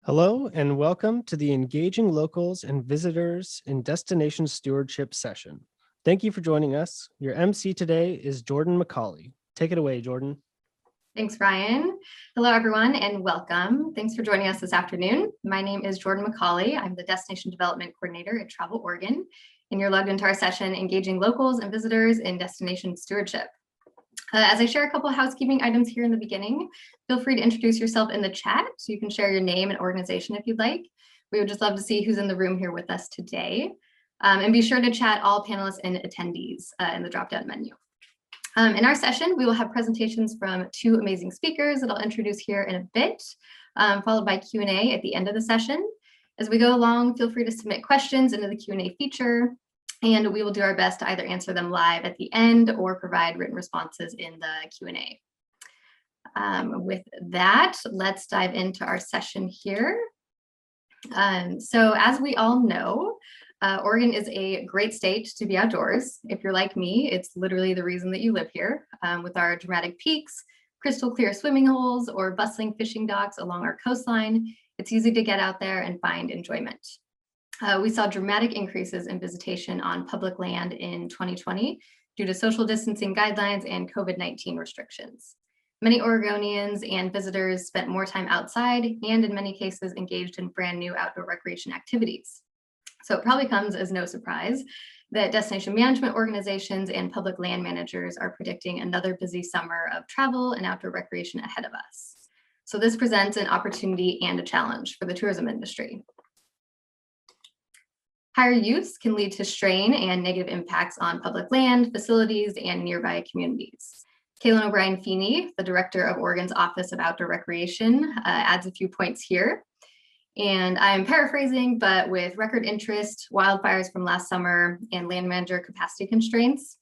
Hello and welcome to the Engaging Locals and Visitors in Destination Stewardship session. Thank you for joining us. Your MC today is Jordan McCauley. Take it away, Jordan. Thanks, Ryan. Hello, everyone, and welcome. Thanks for joining us this afternoon. My name is Jordan McCauley. I'm the Destination Development Coordinator at Travel Oregon, and you're logged into our session, Engaging Locals and Visitors in Destination Stewardship. As I share a couple of housekeeping items here in the beginning, feel free to introduce yourself in the chat so you can share your name and organization if you'd like. We would just love to see who's in the room here with us today. And be sure to chat all panelists and attendees in the drop-down menu. In our session, we will have presentations from two amazing speakers that I'll introduce here in a bit, followed by Q&A at the end of the session. As we go along, feel free to submit questions into the Q&A feature, and we will do our best to either answer them live at the end or provide written responses in the Q&A. With that, let's dive into our session here. So as we all know, Oregon is a great state to be outdoors. If you're like me, it's literally the reason that you live here. With our dramatic peaks, crystal clear swimming holes, or bustling fishing docks along our coastline, it's easy to get out there and find enjoyment. We saw dramatic increases in visitation on public land in 2020 due to social distancing guidelines and COVID-19 restrictions. Many Oregonians and visitors spent more time outside and in many cases engaged in brand new outdoor recreation activities. So it probably comes as no surprise that destination management organizations and public land managers are predicting another busy summer of travel and outdoor recreation ahead of us. So this presents an opportunity and a challenge for the tourism industry. Higher use can lead to strain and negative impacts on public land, facilities, and nearby communities. Kaylin O'Brien-Feeney, the director of Oregon's Office of Outdoor Recreation, adds a few points here. And I'm paraphrasing, but with record interest, wildfires from last summer, and land manager capacity constraints,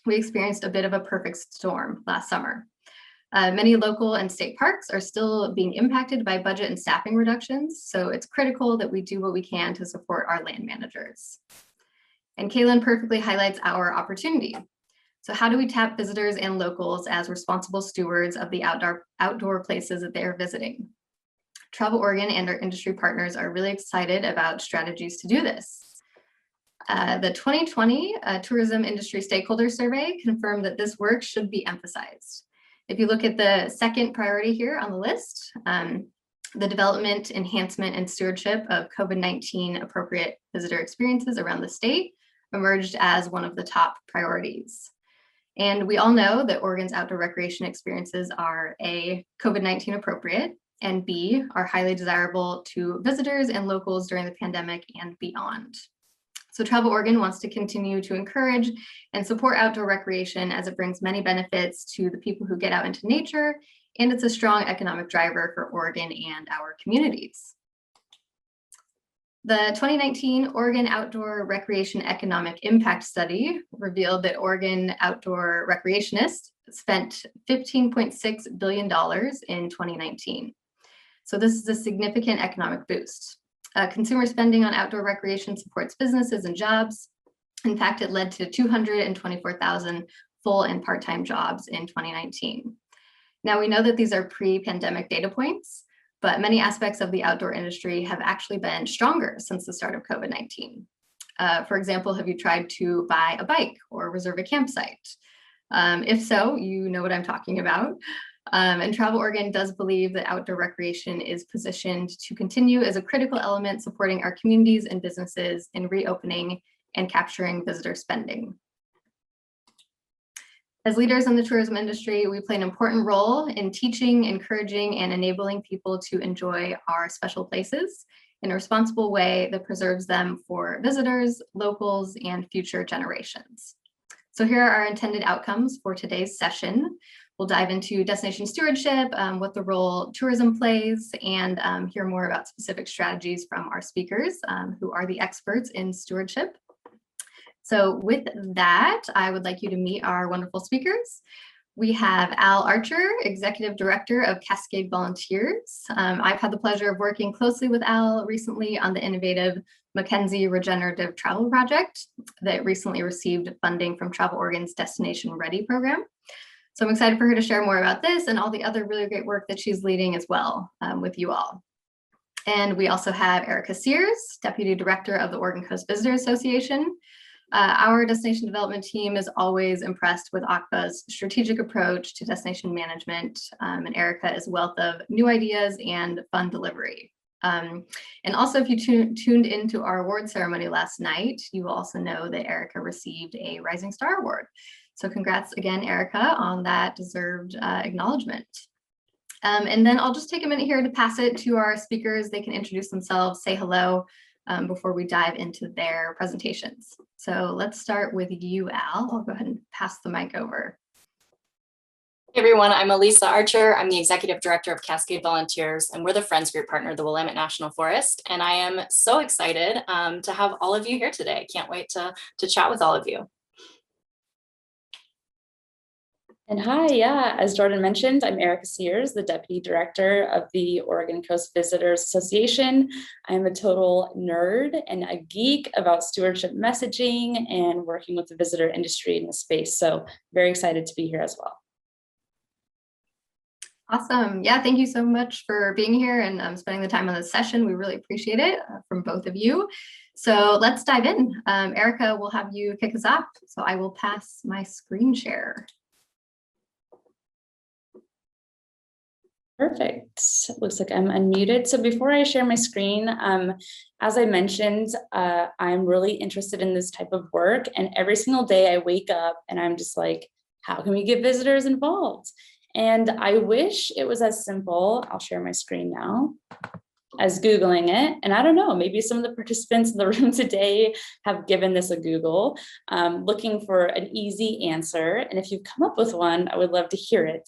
we experienced a bit of a perfect storm last summer. Many local and state parks are still being impacted by budget and staffing reductions, so it's critical that we do what we can to support our land managers. And Kaylin perfectly highlights our opportunity. So how do we tap visitors and locals as responsible stewards of the outdoor places that they are visiting? Travel Oregon and our industry partners are really excited about strategies to do this. The 2020 Tourism Industry Stakeholder Survey confirmed that this work should be emphasized. If you look at the second priority here on the list, the development, enhancement, and stewardship of COVID-19 appropriate visitor experiences around the state emerged as one of the top priorities. And we all know that Oregon's outdoor recreation experiences are A, COVID-19 appropriate, and B, are highly desirable to visitors and locals during the pandemic and beyond. So Travel Oregon wants to continue to encourage and support outdoor recreation as it brings many benefits to the people who get out into nature, and it's a strong economic driver for Oregon and our communities. The 2019 Oregon Outdoor Recreation Economic Impact Study revealed that Oregon outdoor recreationists spent $15.6 billion in 2019. So this is a significant economic boost. Consumer spending on outdoor recreation supports businesses and jobs. In fact, it led to 224,000 full and part-time jobs in 2019. Now, we know that these are pre-pandemic data points, but many aspects of the outdoor industry have actually been stronger since the start of COVID-19. For example, have you tried to buy a bike or reserve a campsite? If so, you know what I'm talking about. And Travel Oregon does believe that outdoor recreation is positioned to continue as a critical element supporting our communities and businesses in reopening and capturing visitor spending. As leaders in the tourism industry, we play an important role in teaching, encouraging, and enabling people to enjoy our special places in a responsible way that preserves them for visitors, locals, and future generations. So here are our intended outcomes for today's session. We'll dive into destination stewardship, what the role tourism plays, and hear more about specific strategies from our speakers, who are the experts in stewardship. So with that, I would like you to meet our wonderful speakers. We have Al Archer, Executive Director of Cascade Volunteers. I've had the pleasure of working closely with Al recently on the innovative Mckenzie Regenerative Travel Project that recently received funding from Travel Oregon's Destination Ready program. So I'm excited for her to share more about this and all the other really great work that she's leading as well with you all. And we also have Erica Sears, Deputy Director of the Oregon Coast Visitors Association. Our destination development team is always impressed with ACVA's strategic approach to destination management, and Erica is a wealth of new ideas and fun delivery. And also, if you tuned into our award ceremony last night, you will also know that Erica received a Rising Star Award. So congrats again, Erica, on that deserved acknowledgement. And then I'll just take a minute here to pass it to our speakers. They can introduce themselves, say hello, before we dive into their presentations. So let's start with you, Al. I'll go ahead and pass the mic over. Hey everyone, I'm Elisa Archer. I'm the Executive Director of Cascade Volunteers, and we're the Friends Group partner of the Willamette National Forest. And I am so excited to have all of you here today. I can't wait to chat with all of you. And hi, yeah, as Jordan mentioned, I'm Erica Sears, the Deputy Director of the Oregon Coast Visitors Association. I'm a total nerd and a geek about stewardship messaging and working with the visitor industry in the space. So very excited to be here as well. Awesome. Yeah, thank you so much for being here and spending the time on this session. We really appreciate it from both of you. So let's dive in. Erica, we'll have you kick us off. So I will pass my screen share. Perfect. Looks like I'm unmuted. So before I share my screen, as I mentioned, I'm really interested in this type of work. And every single day I wake up and I'm just like, how can we get visitors involved? And I wish it was as simple, I'll share my screen now, as Googling it. And I don't know, maybe some of the participants in the room today have given this a Google, looking for an easy answer. And if you've come up with one, I would love to hear it.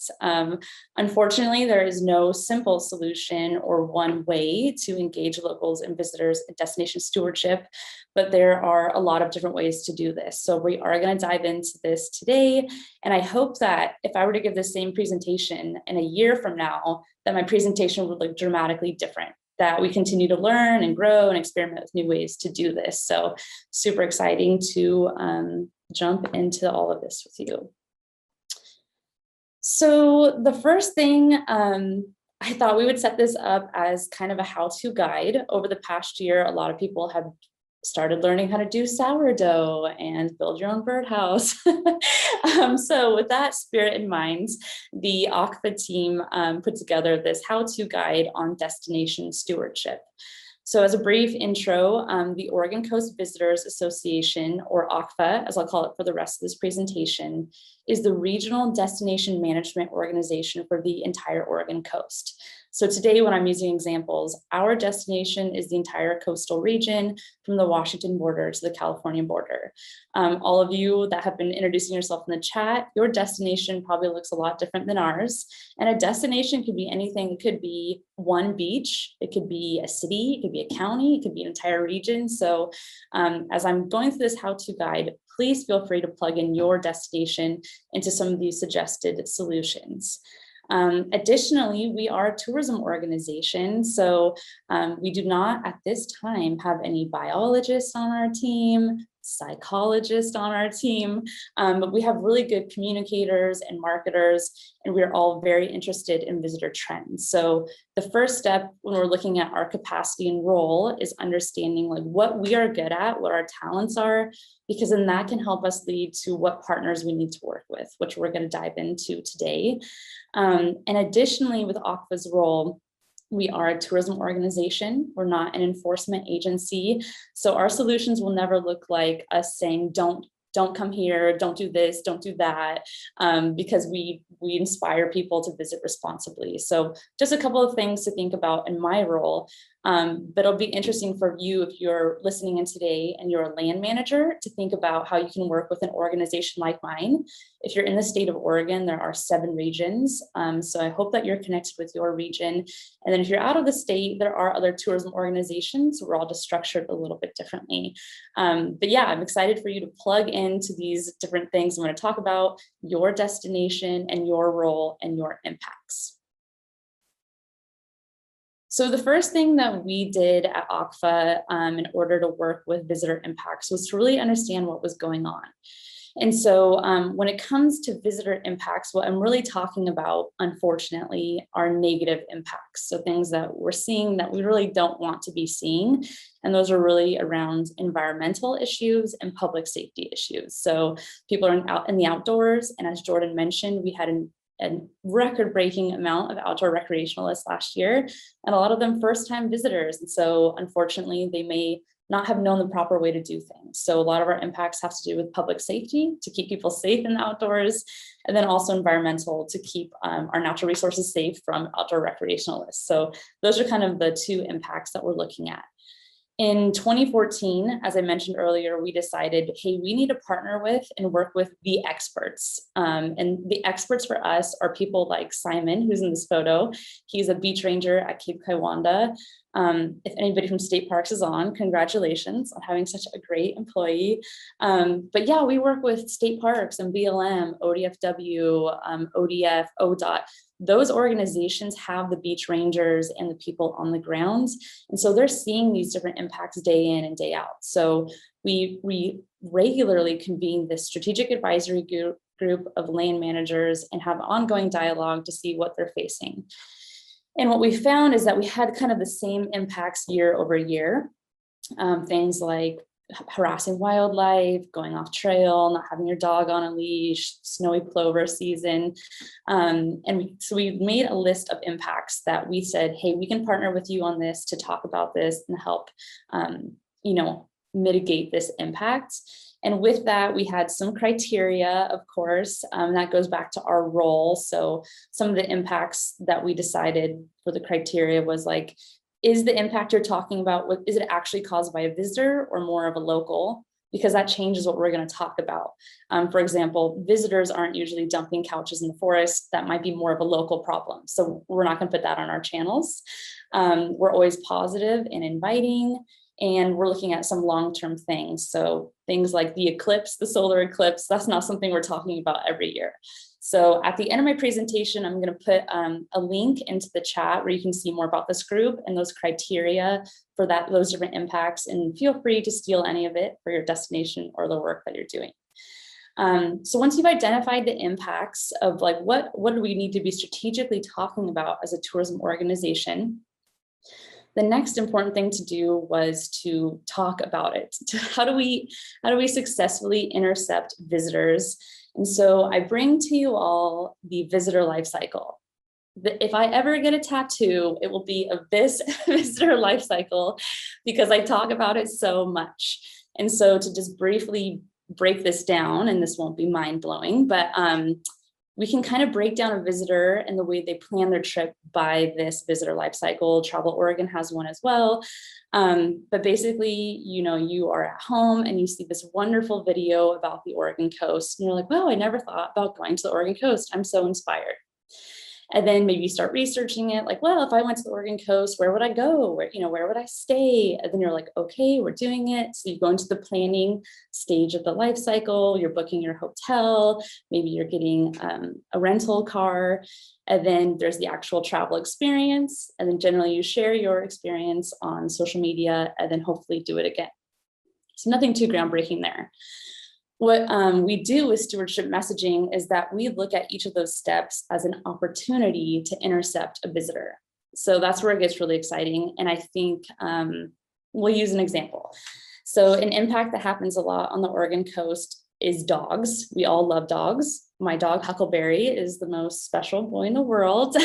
Unfortunately, there is no simple solution or one way to engage locals and visitors in destination stewardship, but there are a lot of different ways to do this. So we are going to dive into this today. And I hope that if I were to give the same presentation in a year from now, that my presentation would look dramatically different, that we continue to learn and grow and experiment with new ways to do this. So super exciting to jump into all of this with you. So the first thing, I thought we would set this up as kind of a how-to guide. Over the past year, a lot of people have started learning how to do sourdough and build your own birdhouse. So with that spirit in mind, the ACVA team put together this how-to guide on destination stewardship. So as a brief intro, the Oregon Coast Visitors Association, or ACVA, as I'll call it for the rest of this presentation, is the regional destination management organization for the entire Oregon coast. So today, when I'm using examples, our destination is the entire coastal region from the Washington border to the California border. All of you that have been introducing yourself in the chat, your destination probably looks a lot different than ours. And a destination could be anything. It could be one beach, it could be a city, it could be a county, it could be an entire region. So as I'm going through this how-to guide, please feel free to plug in your destination into some of these suggested solutions. Additionally, we are a tourism organization, so we do not at this time have any biologists on our team, psychologists on our team, but we have really good communicators and marketers, and we're all very interested in visitor trends. So the first step when we're looking at our capacity and role is understanding like what we are good at, what our talents are, because then that can help us lead to what partners we need to work with, which we're going to dive into today. And additionally, with ACVA's role, we are a tourism organization. We're not an enforcement agency. So our solutions will never look like us saying, don't come here, don't do this, don't do that, because we inspire people to visit responsibly. So just a couple of things to think about in my role, but it'll be interesting for you if you're listening in today and you're a land manager to think about how you can work with an organization like mine. If you're in the state of Oregon, there are 7 regions. So I hope that you're connected with your region. And then if you're out of the state, there are other tourism organizations. We're all just structured a little bit differently. But yeah, I'm excited for you to plug into these different things. I'm going to talk about your destination and your role and your impacts. So the first thing that we did at ACVA in order to work with visitor impacts was to really understand what was going on. And so when it comes to visitor impacts, what I'm really talking about, unfortunately, are negative impacts. So things that we're seeing that we really don't want to be seeing. And those are really around environmental issues and public safety issues. So people are out in the outdoors. And as Jordan mentioned, we had a record-breaking amount of outdoor recreationalists last year, and a lot of them first-time visitors. And so unfortunately, they may not have known the proper way to do things. So a lot of our impacts have to do with public safety, to keep people safe in the outdoors, and then also environmental, to keep our natural resources safe from outdoor recreationalists. So those are kind of the two impacts that we're looking at. In 2014, as I mentioned earlier, we decided, hey, we need to partner with and work with the experts. And the experts for us are people like Simon, who's in this photo. He's a beach ranger at Cape Kiwanda. If anybody from state parks is on, congratulations on having such a great employee. But yeah, we work with state parks and BLM, ODFW, ODF, ODOT. Those organizations have the beach rangers and the people on the ground. And so they're seeing these different impacts day in and day out. So we regularly convene this strategic advisory group of land managers and have ongoing dialogue to see what they're facing. And what we found is that we had kind of the same impacts year over year. Things like harassing wildlife, going off trail, not having your dog on a leash, snowy plover season. So we made a list of impacts that we said, hey, we can partner with you on this to talk about this and help, mitigate this impact. And with that, we had some criteria, of course, that goes back to our role. So some of the impacts that we decided for the criteria was like, is the impact you're talking about, is it actually caused by a visitor or more of a local? Because that changes what we're going to talk about. For example, visitors aren't usually dumping couches in the forest. That might be more of a local problem. So we're not going to put that on our channels. We're always positive and inviting, and we're looking at some long-term things. So things like the eclipse, the solar eclipse, that's not something we're talking about every year. So at the end of my presentation, I'm going to put a link into the chat where you can see more about this group and those criteria for those different impacts, and feel free to steal any of it for your destination or the work that you're doing. So once you've identified the impacts of like what do we need to be strategically talking about as a tourism organization, the next important thing to do was to talk about it. How do we successfully intercept visitors? And so I bring to you all the visitor life cycle. If I ever get a tattoo, it will be of this visitor life cycle, because I talk about it so much. And so to just briefly break this down, and this won't be mind-blowing, but we can kind of break down a visitor and the way they plan their trip by this visitor life cycle. Travel Oregon has one as well. But basically, you are at home and you see this wonderful video about the Oregon coast, and you're like, wow, I never thought about going to the Oregon coast. I'm so inspired. And then maybe you start researching it, like, well, if I went to the Oregon coast, where would I go? Where would I stay? And then you're like, okay, we're doing it. So you go into the planning stage of the life cycle, you're booking your hotel, maybe you're getting a rental car, and then there's the actual travel experience. And then generally you share your experience on social media and then hopefully do it again. So nothing too groundbreaking there. What we do with stewardship messaging is that we look at each of those steps as an opportunity to intercept a visitor. So that's where it gets really exciting. And I think we'll use an example. So an impact that happens a lot on the Oregon coast is dogs. We all love dogs. My dog Huckleberry is the most special boy in the world.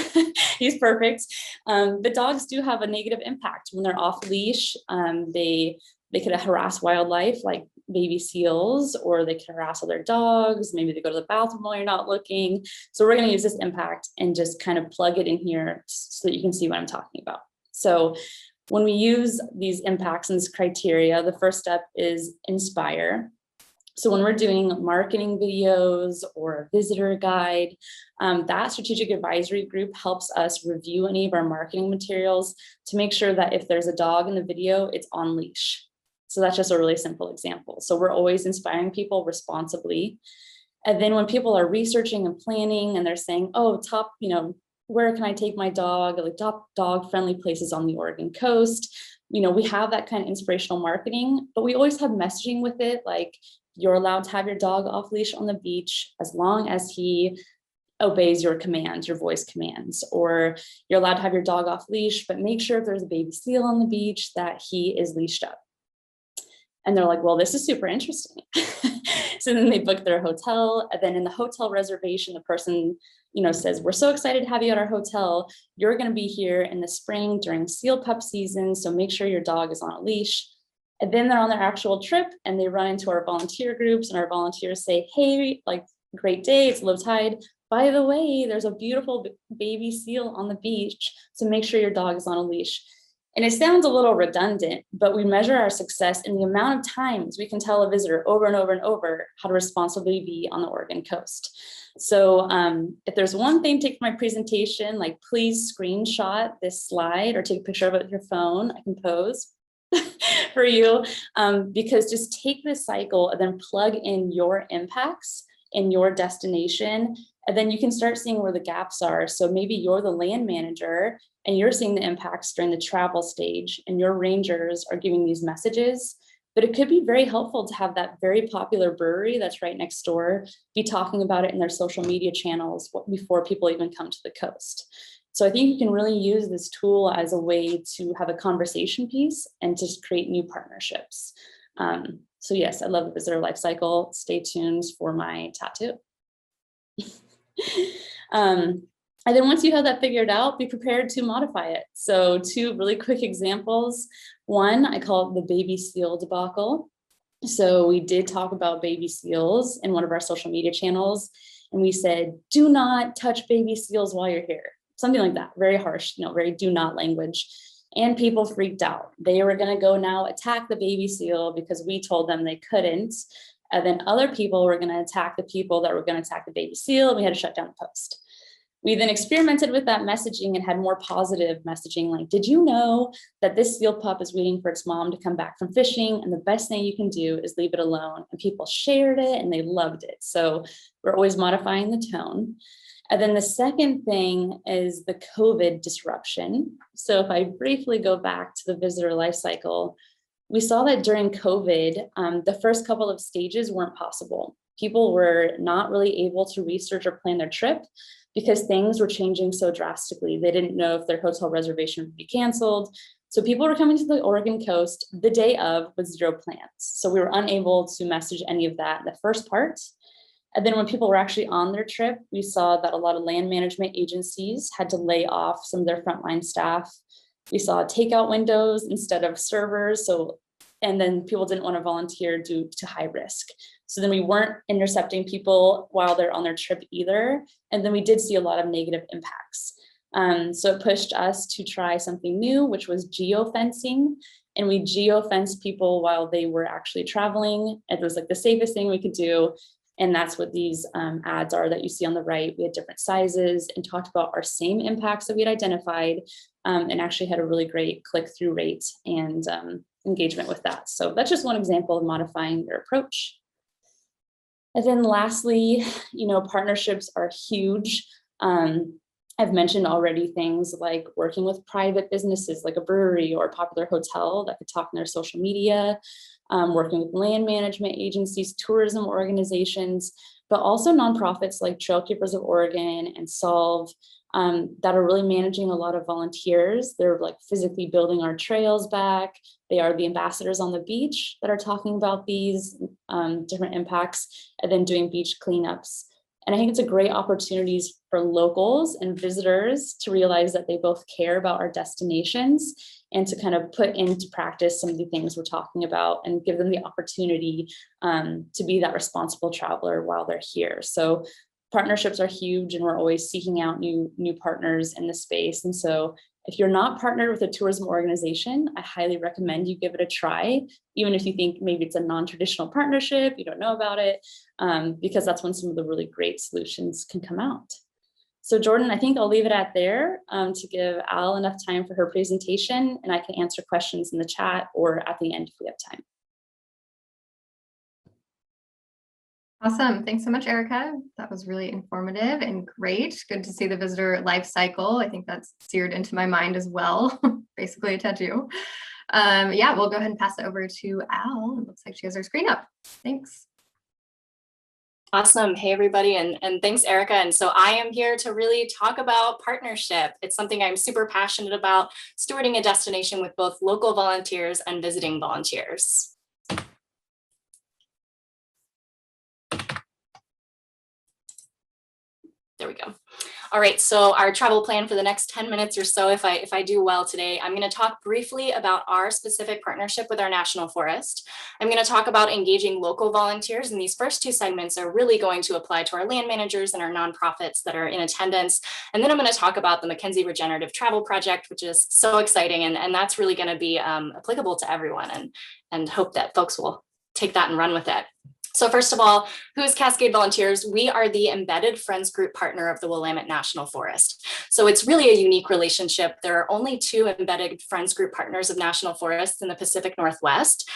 He's perfect. But dogs do have a negative impact when they're off leash. They could harass wildlife like baby seals, or they can harass other dogs. Maybe they go to the bathroom while you're not looking. So we're going to use this impact and just kind of plug it in here so that you can see what I'm talking about. So when we use these impacts and this criteria, the first step is inspire. So when we're doing marketing videos or a visitor guide, that strategic advisory group helps us review any of our marketing materials to make sure that if there's a dog in the video, it's on leash. So that's just a really simple example. So we're always inspiring people responsibly. And then when people are researching and planning and they're saying, oh, where can I take my dog? Like top dog friendly places on the Oregon coast. We have that kind of inspirational marketing, but we always have messaging with it. Like, You're allowed to have your dog off leash on the beach as long as he obeys your commands, your voice commands, or you're allowed to have your dog off leash, but make sure if there's a baby seal on the beach that he is leashed up. And they're like, well, this is super interesting. So then they book their hotel, and then in the hotel reservation, the person, says, we're so excited to have you at our hotel. You're going to be here in the spring during seal pup season, so make sure your dog is on a leash. And then they're on their actual trip and they run into our volunteer groups, and our volunteers say, hey, like, great day, it's low tide. By the way, there's a beautiful baby seal on the beach, so make sure your dog is on a leash. And it sounds a little redundant, but we measure our success in the amount of times we can tell a visitor over and over and over how to responsibly be on the Oregon coast. So if there's one thing to take from my presentation, like, please screenshot this slide or take a picture of it with your phone. I can pose for you, because just take this cycle and then plug in your impacts in your destination, and then you can start seeing where the gaps are. So maybe you're the land manager and you're seeing the impacts during the travel stage, and your rangers are giving these messages. But it could be very helpful to have that very popular brewery that's right next door be talking about it in their social media channels before people even come to the coast. So I think you can really use this tool as a way to have a conversation piece and just create new partnerships. So yes, I love the visitor life cycle. Stay tuned for my tattoo. And then once you have that figured out, be prepared to modify it. So 2 really quick examples. One, I call it the baby seal debacle. So we did talk about baby seals in one of our social media channels, and we said, do not touch baby seals while you're here. Something like that, very harsh, very do not language. And people freaked out. They were gonna go now attack the baby seal because we told them they couldn't. And then other people were gonna attack the people that were gonna attack the baby seal, and we had to shut down the post. We then experimented with that messaging and had more positive messaging, like, did you know that this seal pup is waiting for its mom to come back from fishing, and the best thing you can do is leave it alone? And people shared it and they loved it. So we're always modifying the tone. And then the second thing is the COVID disruption. So if I briefly go back to the visitor life cycle, we saw that during COVID, the first couple of stages weren't possible. People were not really able to research or plan their trip because things were changing so drastically. They didn't know if their hotel reservation would be canceled. So people were coming to the Oregon coast the day of with 0 plans. So we were unable to message any of that in the first part. And then when people were actually on their trip, we saw that a lot of land management agencies had to lay off some of their frontline staff. We saw takeout windows instead of servers. And then people didn't want to volunteer due to high risk. So then we weren't intercepting people while they're on their trip either. And then we did see a lot of negative impacts. So it pushed us to try something new, which was geofencing. And we geofenced people while they were actually traveling. It was like the safest thing we could do. And that's what these ads are that you see on the right. We had different sizes and talked about our same impacts that we had identified, and actually had a really great click-through rate and engagement with that. So that's just one example of modifying your approach. And then lastly, partnerships are huge. I've mentioned already things like working with private businesses like a brewery or a popular hotel that could talk in their social media, working with land management agencies, tourism organizations, but also nonprofits like Trail Keepers of Oregon and Solve that are really managing a lot of volunteers. They're like physically building our trails back. They are the ambassadors on the beach that are talking about these different impacts and then doing beach cleanups. And I think it's a great opportunity for locals and visitors to realize that they both care about our destinations and to kind of put into practice some of the things we're talking about and give them the opportunity to be that responsible traveler while they're here. So partnerships are huge, and we're always seeking out new partners in the space. And so if you're not partnered with a tourism organization, I highly recommend you give it a try, even if you think maybe it's a non-traditional partnership, you don't know about it, because that's when some of the really great solutions can come out. So Jordan, I think I'll leave it at there to give Al enough time for her presentation, and I can answer questions in the chat or at the end if we have time. Awesome. Thanks so much, Erica. That was really informative and great. Good to see the visitor life cycle. I think that's seared into my mind as well, basically a tattoo. Yeah, we'll go ahead and pass it over to Al. It looks like she has her screen up. Thanks. Awesome. Hey, everybody. And thanks, Erica. And so I am here to really talk about partnership. It's something I'm super passionate about, stewarding a destination with both local volunteers and visiting volunteers. There we go. All right, so our travel plan for the next 10 minutes or so, if I do well today, I'm going to talk briefly about our specific partnership with our national forest. I'm going to talk about engaging local volunteers, and these first two segments are really going to apply to our land managers and our nonprofits that are in attendance. And then I'm going to talk about the Mckenzie Regenerative Travel Project, which is so exciting, and that's really going to be applicable to everyone, and hope that folks will take that and run with it. So first of all, who is Cascade Volunteers? We are the embedded friends group partner of the Willamette National Forest. So it's really a unique relationship. There are only 2 embedded friends group partners of national forests in the Pacific Northwest.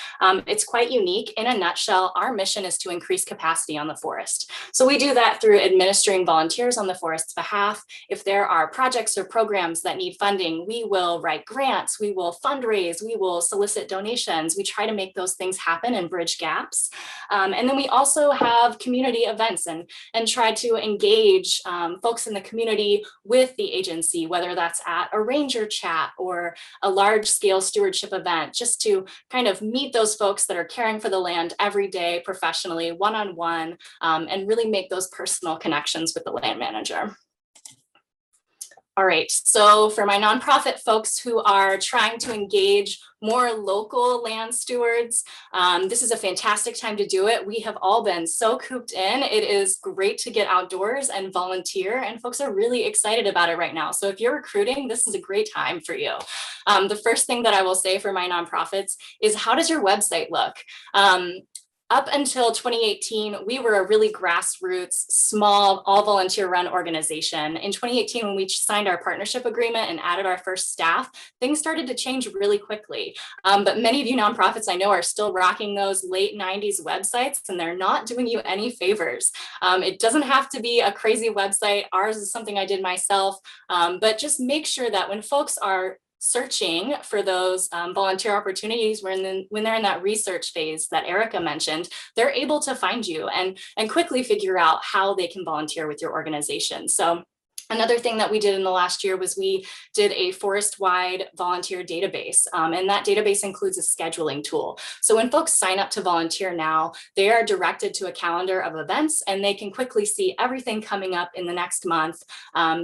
It's quite unique. In a nutshell, our mission is to increase capacity on the forest. So we do that through administering volunteers on the forest's behalf. If there are projects or programs that need funding, we will write grants, we will fundraise, we will solicit donations. We try to make those things happen and bridge gaps. And then we also have community events and try to engage folks in the community with the agency, whether that's at a ranger chat or a large scale stewardship event, just to kind of meet those folks that are caring for the land every day professionally, one-on-one, and really make those personal connections with the land manager. All right, so for my nonprofit folks who are trying to engage more local land stewards, this is a fantastic time to do it. We have all been so cooped in. It is great to get outdoors and volunteer, and folks are really excited about it right now. So if you're recruiting, this is a great time for you. The first thing that I will say for my nonprofits is, how does your website look? Up until 2018, we were a really grassroots, small, all volunteer run organization. In 2018, when we signed our partnership agreement and added our first staff, things started to change really quickly. But many of you nonprofits I know are still rocking those late 90s websites, and they're not doing you any favors. It doesn't have to be a crazy website. Ours is something I did myself, but just make sure that when folks are searching for those volunteer opportunities, when they're in that research phase that Erica mentioned, they're able to find you and quickly figure out how they can volunteer with your organization. So another thing that we did in the last year was we did a forest-wide volunteer database, and that database includes a scheduling tool. So when folks sign up to volunteer now, they are directed to a calendar of events, and they can quickly see everything coming up in the next month.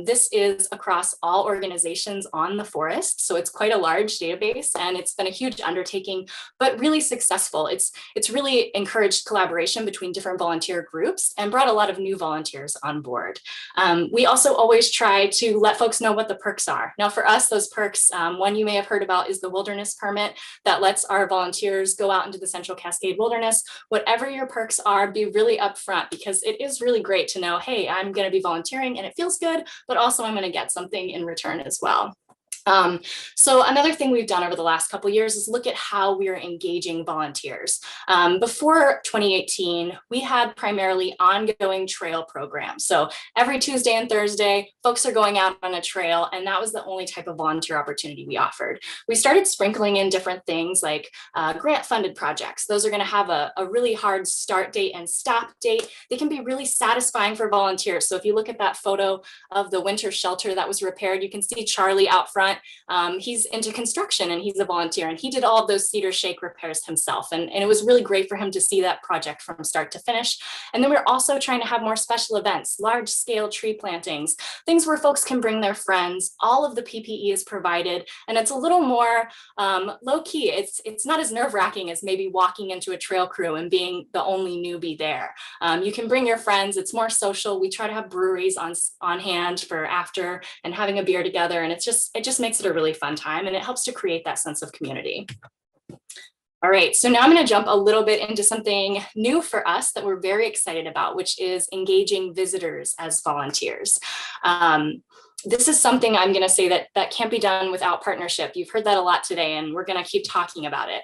This is across all organizations on the forest, so it's quite a large database, and it's been a huge undertaking, but really successful. It's really encouraged collaboration between different volunteer groups and brought a lot of new volunteers on board. We also always try to let folks know what the perks are. Now for us, those perks, one you may have heard about is the wilderness permit that lets our volunteers go out into the Central Cascade Wilderness. Whatever your perks are, be really upfront, because it is really great to know, hey, I'm going to be volunteering and it feels good, but also I'm going to get something in return as well. So another thing we've done over the last couple of years is look at how we are engaging volunteers. Before 2018, we had primarily ongoing trail programs. So every Tuesday and Thursday, folks are going out on a trail, and that was the only type of volunteer opportunity we offered. We started sprinkling in different things like grant-funded projects. Those are going to have a really hard start date and stop date. They can be really satisfying for volunteers. So if you look at that photo of the winter shelter that was repaired, you can see Charlie out front. He's into construction and he's a volunteer, and he did all of those cedar shake repairs himself. And it was really great for him to see that project from start to finish. And then we're also trying to have more special events, large scale tree plantings, things where folks can bring their friends. All of the PPE is provided, and it's a little more low key. It's not as nerve wracking as maybe walking into a trail crew and being the only newbie there. You can bring your friends. It's more social. We try to have breweries on hand for after and having a beer together. And it just makes it a really fun time, and it helps to create that sense of community. All right, so now I'm going to jump a little bit into something new for us that we're very excited about, which is engaging visitors as volunteers. this is something I'm going to say that can't be done without partnership. You've heard that a lot today, and we're going to keep talking about it.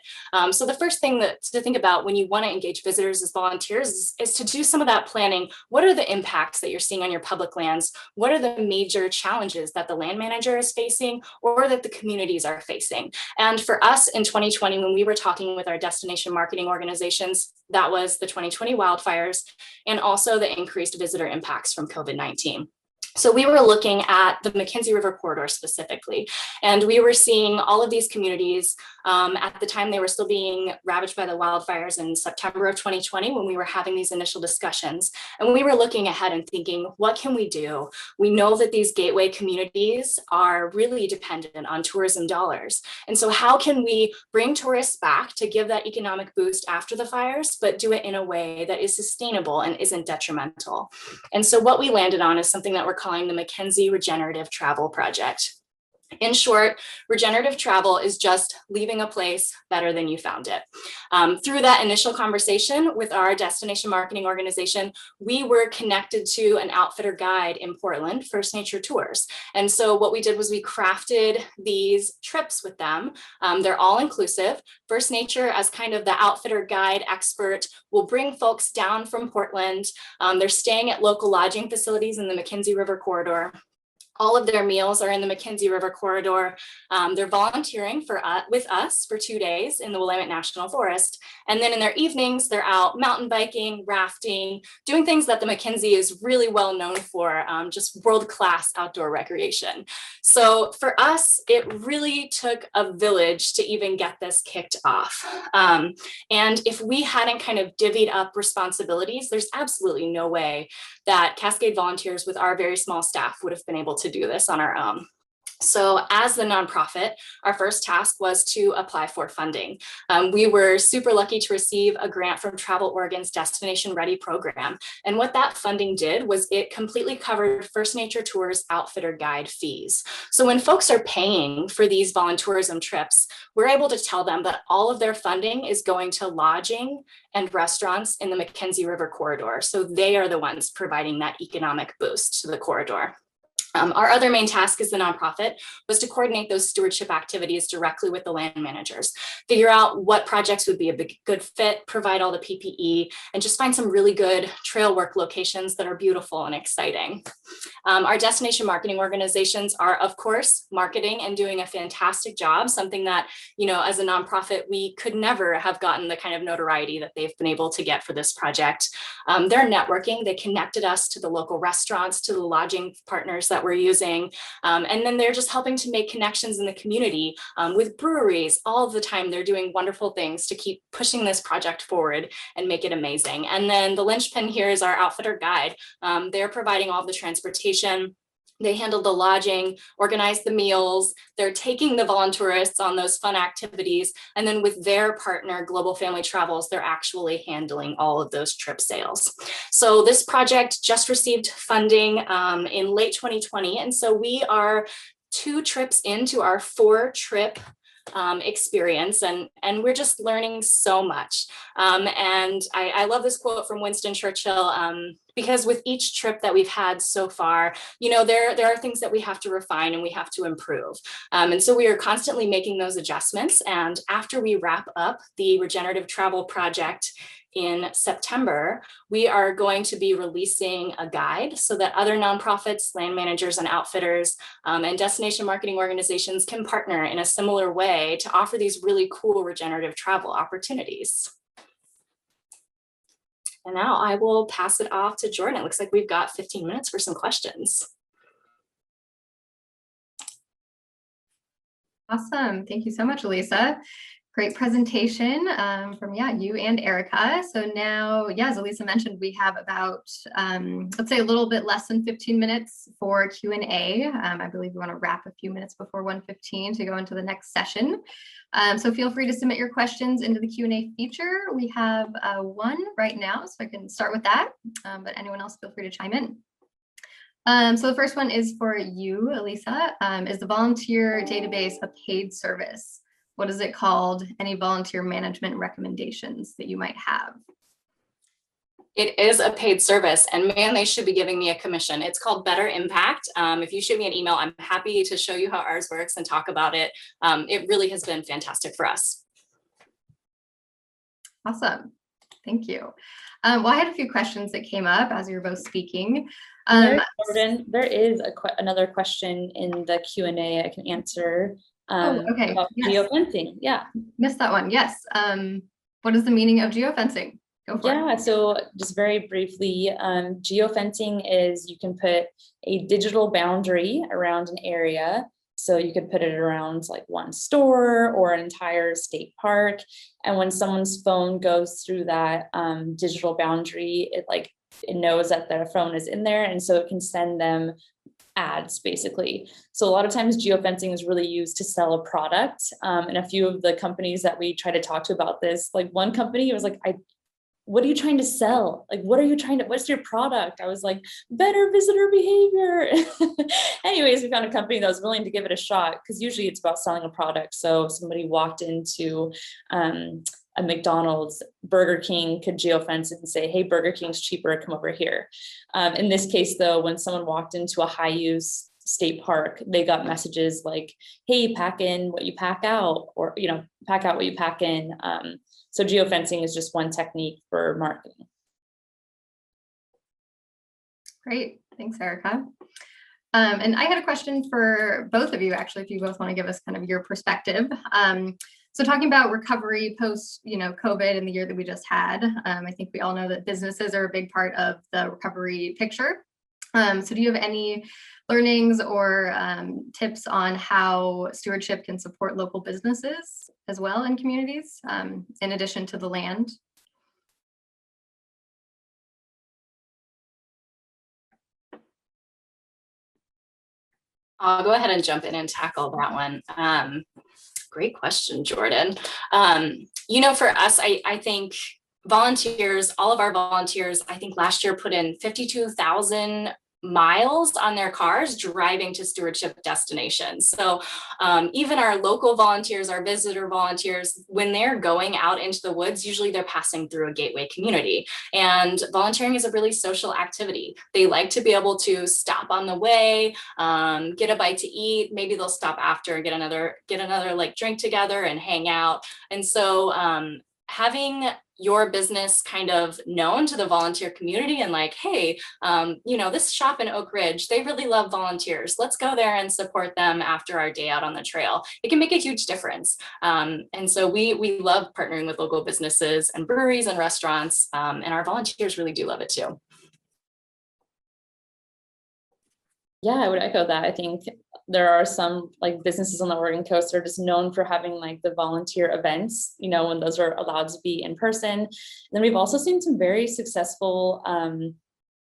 So the first thing to think about when you want to engage visitors as volunteers is to do some of that planning. What are the impacts that you're seeing on your public lands? What are the major challenges that the land manager is facing or that the communities are facing? And for us in 2020, when we were talking with our destination marketing organizations, that was the 2020 wildfires and also the increased visitor impacts from COVID-19. So we were looking at the Mckenzie River corridor specifically, and we were seeing all of these communities. At the time, they were still being ravaged by the wildfires in September of 2020 when we were having these initial discussions. And we were looking ahead and thinking, what can we do? We know that these gateway communities are really dependent on tourism dollars. And so how can we bring tourists back to give that economic boost after the fires, but do it in a way that is sustainable and isn't detrimental? And so what we landed on is something that we're calling the Mckenzie Regenerative Travel Project. In short, regenerative travel is just leaving a place better than you found it. Through that initial conversation with our destination marketing organization, we were connected to an outfitter guide in Portland, First Nature Tours. And so what we did was we crafted these trips with them. They're all inclusive. First Nature, as kind of the outfitter guide expert, will bring folks down from Portland. They're staying at local lodging facilities in the Mckenzie River corridor. All of their meals are in the Mckenzie River corridor. They're volunteering with us for 2 days in the Willamette National Forest. And then in their evenings, they're out mountain biking, rafting, doing things that the Mckenzie is really well known for, just world-class outdoor recreation. So for us, it really took a village to even get this kicked off. And if we hadn't kind of divvied up responsibilities, there's absolutely no way that Cascade volunteers with our very small staff would have been able to do this on our own. So as the nonprofit, our first task was to apply for funding. We were super lucky to receive a grant from Travel Oregon's Destination Ready program. And what that funding did was it completely covered First Nature Tours outfitter guide fees. So when folks are paying for these voluntourism trips, we're able to tell them that all of their funding is going to lodging and restaurants in the Mckenzie River corridor. So they are the ones providing that economic boost to the corridor. Our other main task as the nonprofit was to coordinate those stewardship activities directly with the land managers, figure out what projects would be a good fit, provide all the PPE, and just find some really good trail work locations that are beautiful and exciting. Our destination marketing organizations are, of course, marketing and doing a fantastic job, something that, you know, as a nonprofit, we could never have gotten the kind of notoriety that they've been able to get for this project. They're networking. They connected us to the local restaurants, to the lodging partners that we're using. And then they're just helping to make connections in the community with breweries all the time. They're doing wonderful things to keep pushing this project forward and make it amazing. And then the linchpin here is our outfitter guide. They're providing all the transportation. They handled the lodging, organized the meals. They're taking the volunteerists on those fun activities. And then with their partner, Global Family Travels, they're actually handling all of those trip sales. So this project just received funding in late 2020. And so we are 2 trips into our 4-trip experience, and we're just learning so much. And I love this quote from Winston Churchill, because with each trip that we've had so far, you know, there are things that we have to refine and we have to improve. And so we are constantly making those adjustments. And after we wrap up the Regenerative Travel Project in September, we are going to be releasing a guide so that other nonprofits, land managers and outfitters, and destination marketing organizations can partner in a similar way to offer these really cool regenerative travel opportunities. And now I will pass it off to Jordan. It looks like we've got 15 minutes for some questions. Awesome. Thank you so much, Elisa. Great presentation from you and Erica. So now, as Elisa mentioned, we have about, let's say a little bit less than 15 minutes for Q&A. I believe we want to wrap a few minutes before 1:15 to go into the next session. So feel free to submit your questions into the Q&A feature. We have one right now, so I can start with that, but anyone else feel free to chime in. So the first one is for you, Elisa. Is the volunteer database a paid service? What is it called? Any volunteer management recommendations that you might have? It is a paid service, and man, they should be giving me a commission. It's called Better Impact. If you shoot me an email, I'm happy to show you how ours works and talk about it. It really has been fantastic for us. Awesome. Thank you. Well, I had a few questions that came up as you were both speaking. Jordan, there is another question in the Q&A I can answer. Okay. About geofencing. Yeah. Missed that one. Yes. What is the meaning of geofencing? Go for it. Yeah, so just very briefly, geofencing is you can put a digital boundary around an area. So you could put it around like one store or an entire state park. And when someone's phone goes through that digital boundary, it knows that their phone is in there. And so it can send them ads basically. So a lot of times geofencing is really used to sell a product. And a few of the companies that we try to talk to about this, like one company was like, what are you trying to sell? Like, what's your product? I was like, better visitor behavior. Anyways, we found a company that was willing to give it a shot, because usually it's about selling a product. So if somebody walked into a McDonald's, Burger King could geofence it and say, hey, Burger King's cheaper, come over here. In this case though, when someone walked into a high use state park, they got messages like, hey, pack in what you pack out, or, pack out what you pack in. So geofencing is just one technique for marketing. Great. Thanks, Erica. And I had a question for both of you, actually, if you both want to give us kind of your perspective. So talking about recovery post, COVID and the year that we just had, I think we all know that businesses are a big part of the recovery picture. So do you have any learnings or tips on how stewardship can support local businesses as well in communities, in addition to the land? I'll go ahead and jump in and tackle that one. Great question, Jordan. For us, I think volunteers, all of our volunteers, I think last year put in 52,000 miles on their cars driving to stewardship destinations. So even our local volunteers, our visitor volunteers, when they're going out into the woods, usually they're passing through a gateway community. And volunteering is a really social activity. They like to be able to stop on the way, get a bite to eat. Maybe they'll stop after and get another like drink together and hang out. And so having your business kind of known to the volunteer community and like, hey, this shop in Oak Ridge, they really love volunteers. Let's go there and support them after our day out on the trail. It can make a huge difference. And so we love partnering with local businesses and breweries and restaurants, and our volunteers really do love it too. Yeah, I would echo that. I think there are some businesses on the Oregon coast that are just known for having the volunteer events, when those are allowed to be in person. And then we've also seen some very successful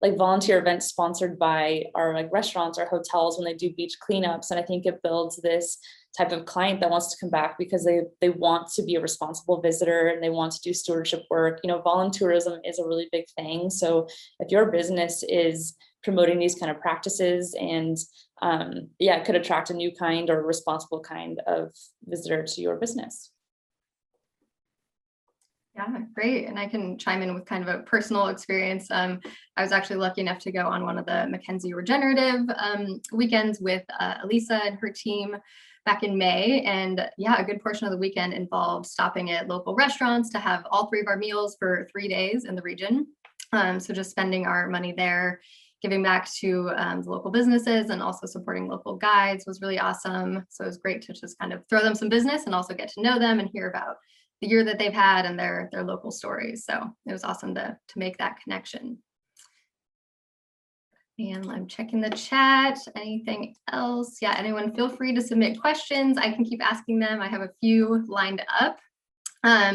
volunteer events sponsored by our restaurants or hotels when they do beach cleanups. And I think it builds this type of client that wants to come back because they want to be a responsible visitor and they want to do stewardship work. Volunteerism is a really big thing. So if your business is promoting these kind of practices and it could attract a new kind or responsible kind of visitor to your business. Yeah, great. And I can chime in with kind of a personal experience. I was actually lucky enough to go on one of the Mckenzie Regenerative weekends with Elisa and her team back in May. And a good portion of the weekend involved stopping at local restaurants to have all 3 of our meals for 3 days in the region. So just spending our money there, giving back to the local businesses and also supporting local guides was really awesome. So it was great to just kind of throw them some business and also get to know them and hear about the year that they've had and their local stories. So it was awesome to make that connection. And I'm checking the chat. Anything else? Yeah, anyone feel free to submit questions. I can keep asking them. I have a few lined up.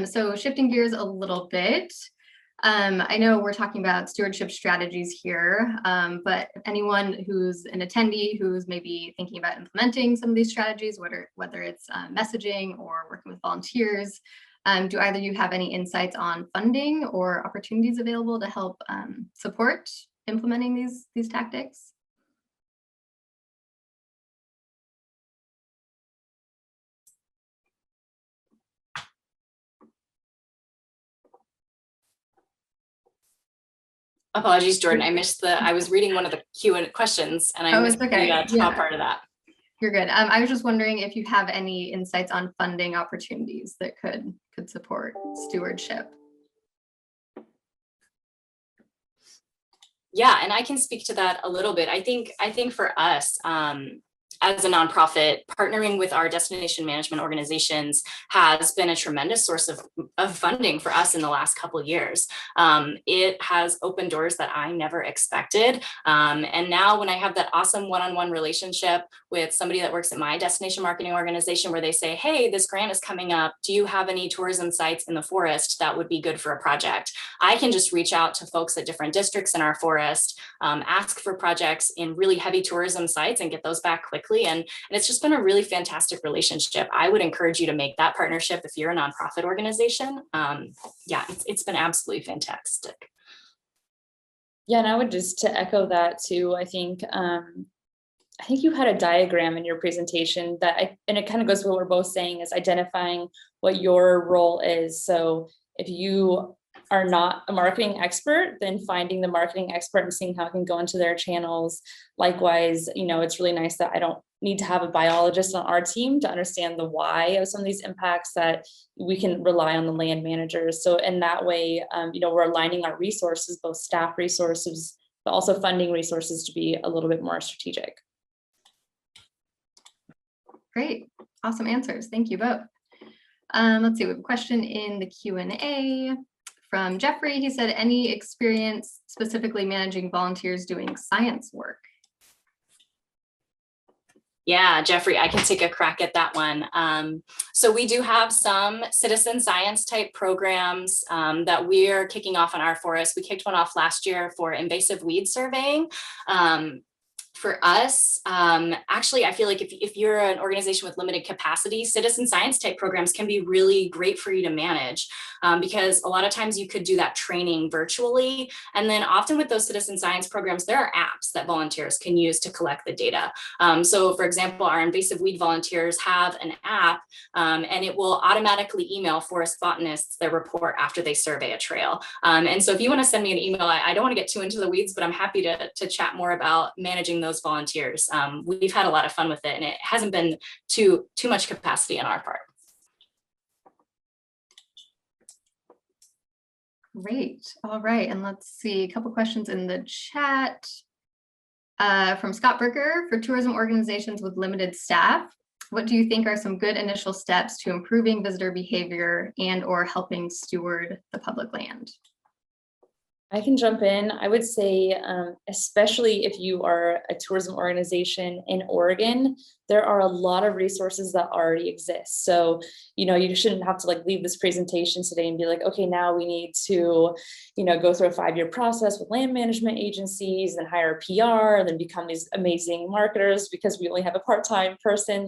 So shifting gears a little bit. I know we're talking about stewardship strategies here, but anyone who's an attendee who's maybe thinking about implementing some of these strategies, whether it's messaging or working with volunteers, do either of you have any insights on funding or opportunities available to help support implementing these tactics? Apologies, Jordan. I was reading one of the Q&A questions and I Oh, missed it's okay. the top part of that. You're good. I was just wondering if you have any insights on funding opportunities that could support stewardship. Yeah, and I can speak to that a little bit. I think for us, as a nonprofit, partnering with our destination management organizations has been a tremendous source of funding for us in the last couple of years. It has opened doors that I never expected. And now when I have that awesome one-on-one relationship with somebody that works at my destination marketing organization where they say, hey, this grant is coming up. Do you have any tourism sites in the forest that would be good for a project? I can just reach out to folks at different districts in our forest, ask for projects in really heavy tourism sites and get those back quickly. And it's just been a really fantastic relationship. I would encourage you to make that partnership if you're a nonprofit organization. Yeah, it's been absolutely fantastic. Yeah, and I would just to echo that too. I think you had a diagram in your presentation and it kind of goes with what we're both saying is identifying what your role is. So if you are not a marketing expert, then finding the marketing expert and seeing how it can go into their channels. Likewise, it's really nice that I don't need to have a biologist on our team to understand the why of some of these impacts, that we can rely on the land managers. So in that way, we're aligning our resources, both staff resources, but also funding resources to be a little bit more strategic. Great, awesome answers. Thank you both. Let's see, we have a question in the Q&A. From Jeffrey. He said, any experience specifically managing volunteers doing science work? Yeah, Jeffrey, I can take a crack at that one. So we do have some citizen science type programs that we're kicking off in our forest. We kicked one off last year for invasive weed surveying. For us, actually, I feel like if you're an organization with limited capacity, citizen science type programs can be really great for you to manage because a lot of times you could do that training virtually. And then often with those citizen science programs, there are apps that volunteers can use to collect the data. So for example, our invasive weed volunteers have an app and it will automatically email forest botanists their report after they survey a trail. And so if you want to send me an email, I don't want to get too into the weeds, but I'm happy to chat more about managing those volunteers. We've had a lot of fun with it and it hasn't been too much capacity on our part. Great. All right. And let's see a couple questions in the chat from Scott Berger. For tourism organizations with limited staff, what do you think are some good initial steps to improving visitor behavior and or helping steward the public land? I can jump in. I would say, especially if you are a tourism organization in Oregon, there are a lot of resources that already exist. So, you shouldn't have to leave this presentation today and be like, okay, now we need to, go through a 5-year process with land management agencies and hire a PR and then become these amazing marketers because we only have a part-time person.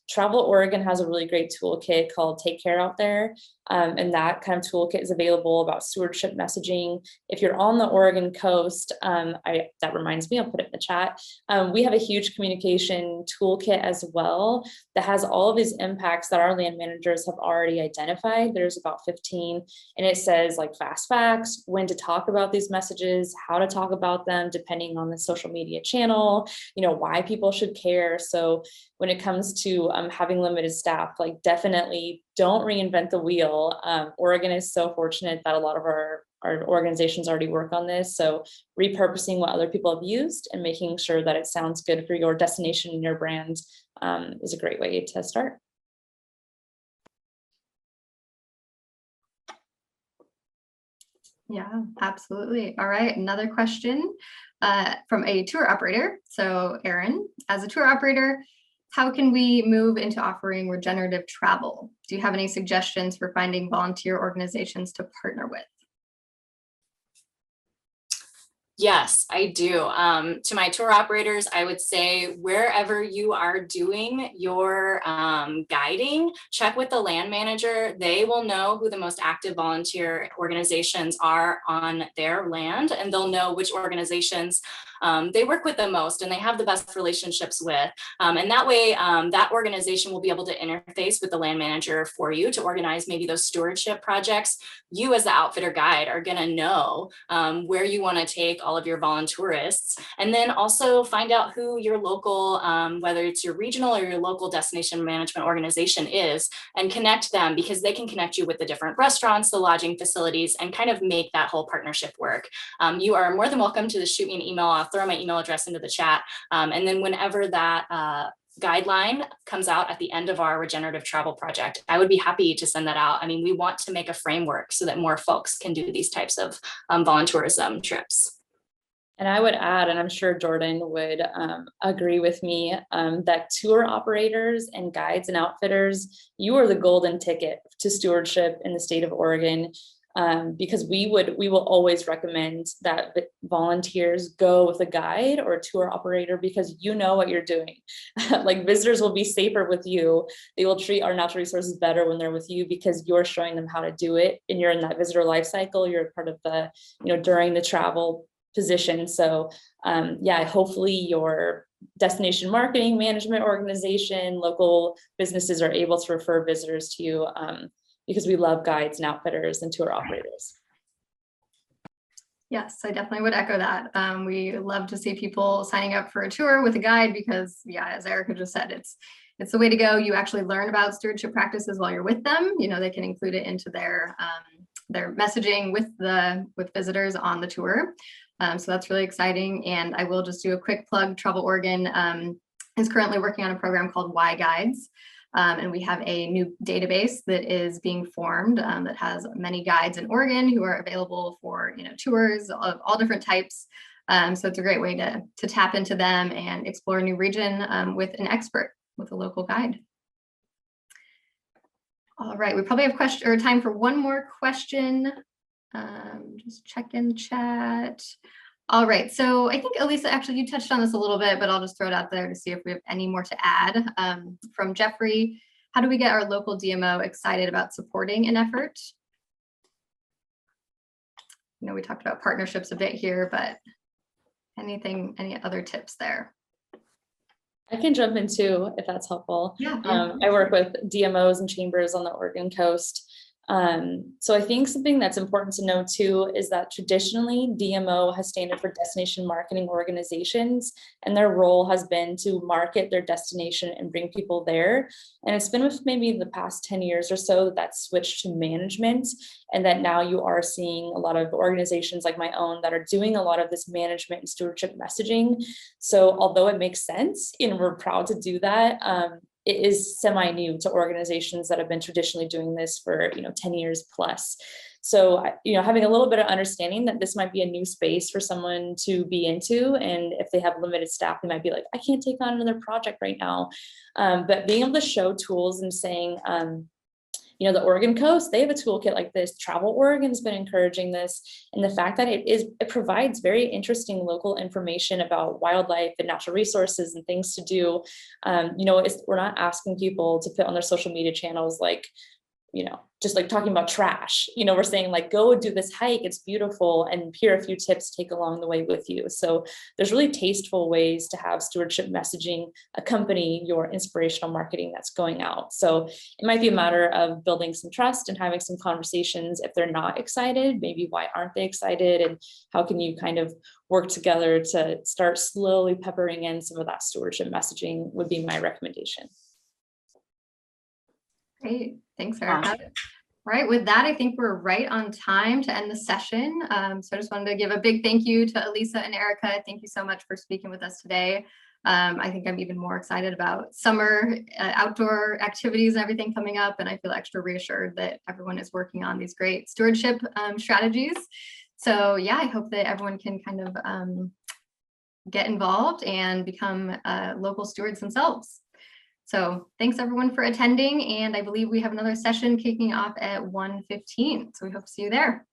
Travel Oregon has a really great toolkit called Take Care Out There. And that kind of toolkit is available about stewardship messaging. If you're on the Oregon coast, that reminds me, I'll put it in the chat. We have a huge communication toolkit as well that has all of these impacts that our land managers have already identified. There's about 15, and it says fast facts, when to talk about these messages, how to talk about them, depending on the social media channel, why people should care. So when it comes to having limited staff, definitely don't reinvent the wheel. Oregon is so fortunate that a lot of our organizations already work on this. So repurposing what other people have used and making sure that it sounds good for your destination and your brand is a great way to start. Yeah, absolutely. All right, another question from a tour operator. So Erin, as a tour operator, how can we move into offering regenerative travel? Do you have any suggestions for finding volunteer organizations to partner with? Yes, I do. To my tour operators, I would say wherever you are doing your guiding, check with the land manager. They will know who the most active volunteer organizations are on their land, and they'll know which organizations they work with the most and they have the best relationships with. And that way, that organization will be able to interface with the land manager for you to organize maybe those stewardship projects. You as the outfitter guide are going to know where you want to take all of your volunteerists, and then also find out who your local, whether it's your regional or your local destination management organization is, and connect them, because they can connect you with the different restaurants, the lodging facilities, and kind of make that whole partnership work. You are more than welcome to shoot me an email. I'll throw my email address into the chat. And then whenever that guideline comes out at the end of our regenerative travel project, I would be happy to send that out. I mean, we want to make a framework so that more folks can do these types of volunteerism trips. And I would add, and I'm sure Jordan would agree with me, that tour operators and guides and outfitters, you are the golden ticket to stewardship in the state of Oregon, because we will always recommend that volunteers go with a guide or a tour operator, because you know what you're doing. Like, visitors will be safer with you. They will treat our natural resources better when they're with you, because you're showing them how to do it, and you're in that visitor life cycle. You're part of the, during the travel position. So yeah, hopefully your destination marketing management organization, local businesses are able to refer visitors to you, because we love guides and outfitters and tour operators. Yes, I definitely would echo that. We love to see people signing up for a tour with a guide, because yeah, as Erica just said, it's the way to go. You actually learn about stewardship practices while you're with them. They can include it into their messaging with visitors on the tour. So that's really exciting. And I will just do a quick plug. Travel Oregon is currently working on a program called Y Guides. And we have a new database that is being formed that has many guides in Oregon who are available for tours of all different types. So it's a great way to tap into them and explore a new region with an expert, with a local guide. All right, we probably have time for one more question. Just check in the chat. All right, so I think Elisa, actually you touched on this a little bit, but I'll just throw it out there to see if we have any more to add. From Jeffrey, how do we get our local DMO excited about supporting an effort? We talked about partnerships a bit here, but any other tips there? I can jump in too, if that's helpful. Yeah. I work with DMOs and chambers on the Oregon coast. So I think something that's important to know too is that traditionally DMO has stood for destination marketing organizations, and their role has been to market their destination and bring people there. And it's been with maybe the past 10 years or so that switched to management, and that now you are seeing a lot of organizations like my own that are doing a lot of this management and stewardship messaging. So although it makes sense and we're proud to do that, it is semi-new to organizations that have been traditionally doing this for 10 years plus. So having a little bit of understanding that this might be a new space for someone to be into, and if they have limited staff, they might be like, I can't take on another project right now. But being able to show tools and saying, the Oregon coast, they have a toolkit like this. Travel Oregon's been encouraging this. And the fact that it provides very interesting local information about wildlife and natural resources and things to do. We're not asking people to put on their social media channels just like talking about trash. We're saying like, go do this hike, it's beautiful, and here are a few tips to take along the way with you. So there's really tasteful ways to have stewardship messaging accompany your inspirational marketing that's going out. So it might be a matter of building some trust and having some conversations. If they're not excited, maybe why aren't they excited, and how can you kind of work together to start slowly peppering in some of that stewardship messaging would be my recommendation. Great, thanks, Erica. All right, with that, I think we're right on time to end the session. So I just wanted to give a big thank you to Elisa and Erica. Thank you so much for speaking with us today. I think I'm even more excited about summer outdoor activities and everything coming up, and I feel extra reassured that everyone is working on these great stewardship strategies. So yeah, I hope that everyone can kind of get involved and become local stewards themselves. So thanks everyone for attending, and I believe we have another session kicking off at 1:15. So we hope to see you there.